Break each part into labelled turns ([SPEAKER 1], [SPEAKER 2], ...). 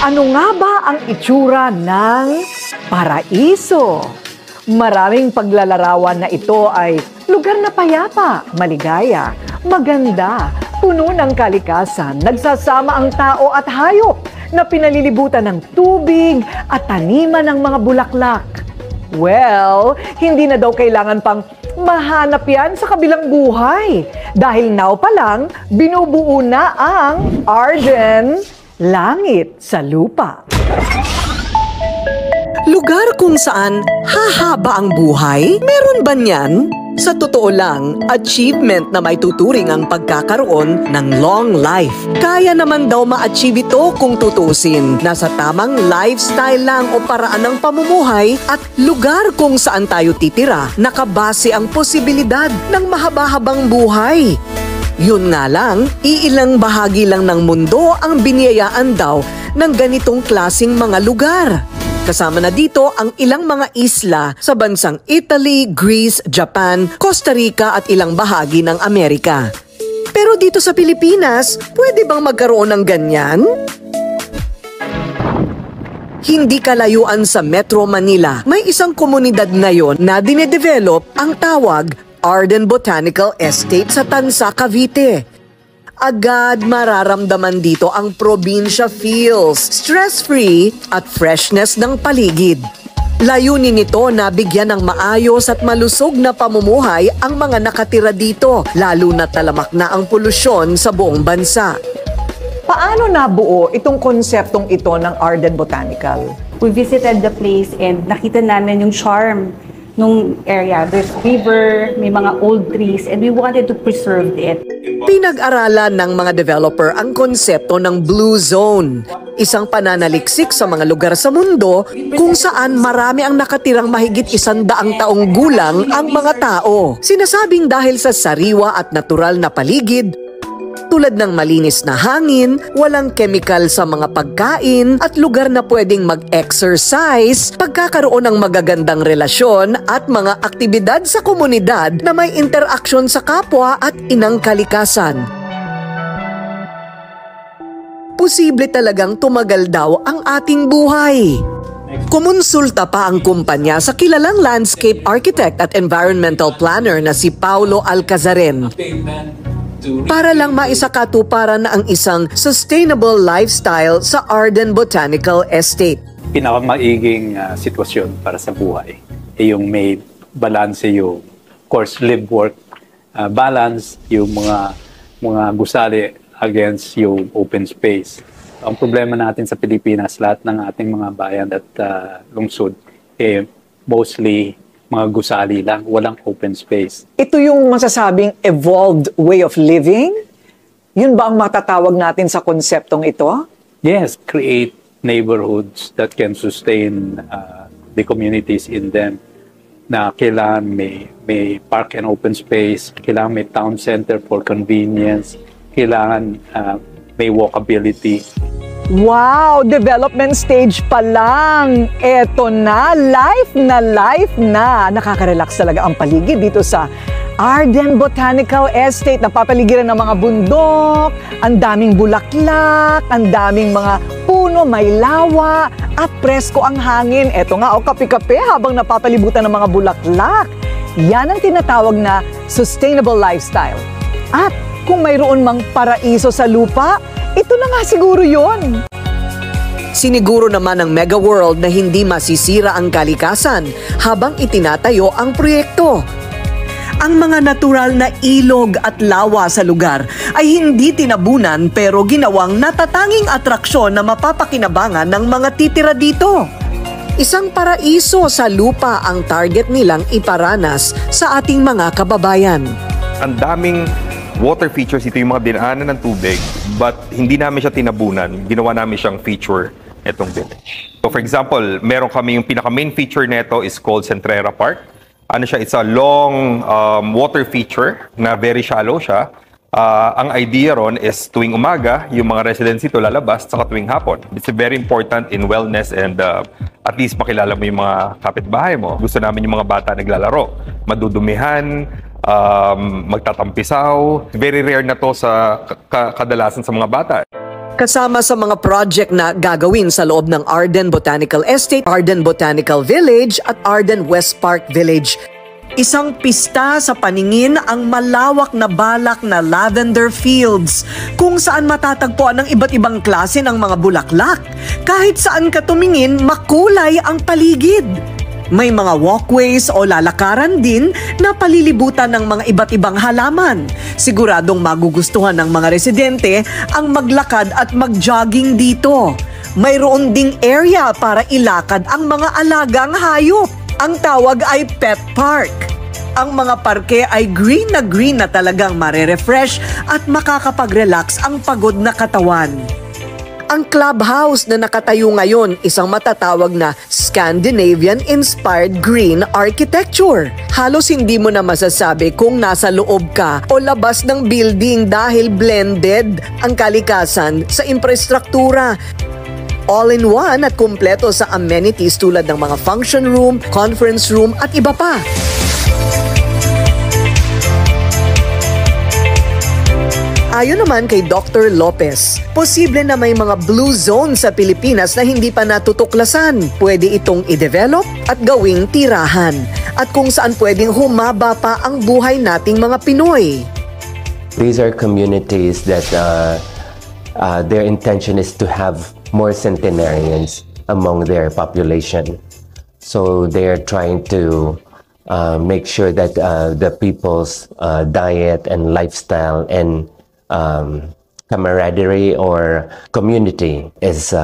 [SPEAKER 1] Ano nga ba ang itsura ng paraiso? Maraming paglalarawan na ito ay lugar na payapa, maligaya, maganda, puno ng kalikasan, nagsasama ang tao at hayop na pinalilibutan ng tubig at taniman ng mga bulaklak. Well, hindi na daw kailangan pang mahanap yan sa kabilang buhay. Dahil now pa lang, binubuo na ang Arden Langit sa Lupa.
[SPEAKER 2] Lugar kung saan hahaba ang buhay? Meron ba niyan? Sa totoo lang, achievement na may tuturing ang pagkakaroon ng long life. Kaya naman daw ma-achieve ito kung tutusin. Nasa tamang lifestyle lang o paraan ng pamumuhay at lugar kung saan tayo titira, nakabase ang posibilidad ng mahaba-habang buhay. Yun nga lang, iilang bahagi lang ng mundo ang biniyayaan daw ng ganitong klasing mga lugar. Kasama na dito ang ilang mga isla sa bansang Italy, Greece, Japan, Costa Rica at ilang bahagi ng Amerika. Pero dito sa Pilipinas, pwede bang magkaroon ng ganyan? Hindi kalayuan sa Metro Manila, may isang komunidad ngayon na dinedevelop ang tawag Arden Botanical Estate sa Tansa, Cavite. Agad mararamdaman dito ang probinsya feels, stress-free at freshness ng paligid. Layunin nito na bigyan ng maayos at malusog na pamumuhay ang mga nakatira dito, lalo na talamak na ang polusyon sa buong bansa.
[SPEAKER 1] Paano nabuo itong konseptong ito ng Arden Botanical?
[SPEAKER 3] We visited the place and nakita namin yung charm nung area. There's river, may mga old trees, and we wanted to preserve it.
[SPEAKER 2] Pinag-aralan ng mga developer ang konsepto ng Blue Zone, isang pananaliksik sa mga lugar sa mundo kung saan marami ang nakatirang mahigit 100 taong gulang ang mga tao. Sinasabing dahil sa sariwa at natural na paligid, tulad ng malinis na hangin, walang chemical sa mga pagkain at lugar na pwedeng mag-exercise, pagkakaroon ng magagandang relasyon at mga aktibidad sa komunidad na may interaksyon sa kapwa at inang kalikasan. Posible talagang tumagal daw ang ating buhay. Kumonsulta pa ang kumpanya sa kilalang landscape architect at environmental planner na si Paulo Alcazaren para lang maisakatuparan na ang isang sustainable lifestyle sa Arden Botanical Estate.
[SPEAKER 4] Pinakamaiging sitwasyon para sa buhay ay yung may balance, yung course live-work balance, yung mga gusali against yung open space. Ang problema natin sa Pilipinas, lahat ng ating mga bayan at lungsod, mostly mga gusali lang, walang open space.
[SPEAKER 1] Ito yung masasabing evolved way of living? Yun ba ang matatawag natin sa konseptong ito?
[SPEAKER 4] Yes, create neighborhoods that can sustain the communities in them. Na kailangan may park and open space, kailangan may town center for convenience, kailangan may walkability.
[SPEAKER 1] Wow! Development stage pa lang. Eto na, life na. Nakaka-relax talaga ang paligid dito sa Arden Botanical Estate. Napapaligiran ng mga bundok, ang daming bulaklak, ang daming mga puno, may lawa, at presko ang hangin. Eto nga, kape-kape habang napapalibutan ng mga bulaklak. Yan ang tinatawag na sustainable lifestyle. At kung mayroon mang paraiso sa lupa, ito na nga siguro yun.
[SPEAKER 2] Siniguro naman ng Mega World na hindi masisira ang kalikasan habang itinatayo ang proyekto. Ang mga natural na ilog at lawa sa lugar ay hindi tinabunan pero ginawang natatanging atraksyon na mapapakinabangan ng mga titira dito. Isang paraiso sa lupa ang target nilang iparanas sa ating mga kababayan.
[SPEAKER 5] Ang daming water features, ito yung mga dinaanan ng tubig, but hindi namin siya tinabunan. Ginawa namin siyang feature itong village. So for example, meron kami yung pinaka-main feature nito is called Centrera Park. Ano siya? It's a long water feature na very shallow siya. Ang idea ron is tuwing umaga, yung mga residents ito lalabas saka tuwing hapon. It's very important in wellness and at least makilala mo yung mga kapitbahay mo. Gusto namin yung mga bata naglalaro, madudumihan, magtatampisaw. Very rare na to sa kadalasan sa mga bata.
[SPEAKER 2] Kasama sa mga project na gagawin sa loob ng Arden Botanical Estate, Arden Botanical Village at Arden West Park Village. Isang pista sa paningin ang malawak na balak na lavender fields kung saan matatagpuan ng iba't ibang klase ng mga bulaklak. Kahit saan ka tumingin, makulay ang paligid. May mga walkways o lalakaran din na palilibutan ng mga iba't ibang halaman. Siguradong magugustuhan ng mga residente ang maglakad at mag-jogging dito. Mayroon ding area para ilakad ang mga alagang hayop. Ang tawag ay Pet Park. Ang mga parke ay green na talagang marerefresh at makakapag-relax ang pagod na katawan. Ang clubhouse na nakatayo ngayon, isang matatawag na Scandinavian-inspired green architecture. Halos hindi mo na masasabi kung nasa loob ka o labas ng building dahil blended ang kalikasan sa infrastruktura. All-in-one at kumpleto sa amenities tulad ng mga function room, conference room at iba pa. Ayon naman kay Dr. Lopez, posible na may mga blue zone sa Pilipinas na hindi pa natutuklasan. Pwede itong i-develop at gawing tirahan. At kung saan pwedeng humaba pa ang buhay nating mga Pinoy.
[SPEAKER 6] These are communities that their intention is to have more centenarians among their population. So they're trying to make sure that the people's diet and lifestyle and camaraderie or community is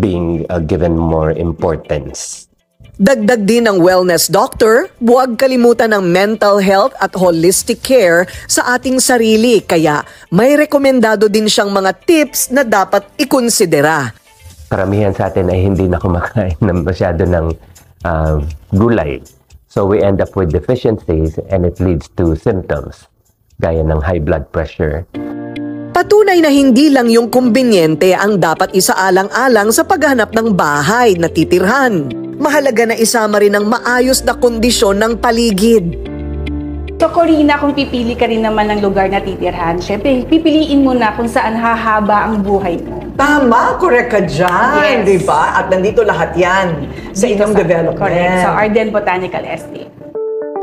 [SPEAKER 6] being given more importance.
[SPEAKER 2] Dagdag din ng wellness doctor, huwag kalimutan ng mental health at holistic care sa ating sarili. Kaya may rekomendado din siyang mga tips na dapat ikonsidera.
[SPEAKER 6] Karamihan sa atin ay hindi na kumakain ng masyado ng gulay. So we end up with deficiencies and it leads to symptoms gaya ng high blood pressure.
[SPEAKER 2] Patunay na hindi lang yung kumbinyente ang dapat isaalang-alang sa paghanap ng bahay na titirhan. Mahalaga na isama rin ang maayos na kondisyon ng paligid.
[SPEAKER 3] So Corina, kung pipili ka rin naman ng lugar na titirhan, syempre pipiliin mo na kung saan hahaba ang buhay mo.
[SPEAKER 1] Tama, correct ka dyan,
[SPEAKER 3] Yes.
[SPEAKER 1] di ba? At nandito lahat yan sa
[SPEAKER 3] Dito
[SPEAKER 1] inyong development.
[SPEAKER 3] Correct, sa Arden Botanical Estate.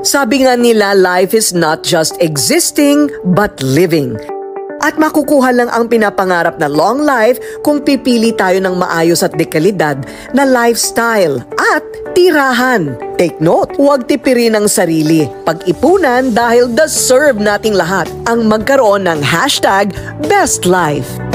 [SPEAKER 2] Sabi nga nila, life is not just existing, but living. At makukuha lang ang pinapangarap na long life kung pipili tayo ng maayos at dekalidad na lifestyle at tirahan. Take note, huwag tipirin ang sarili. Pag-ipunan dahil deserve nating lahat ang magkaroon ng #BestLife.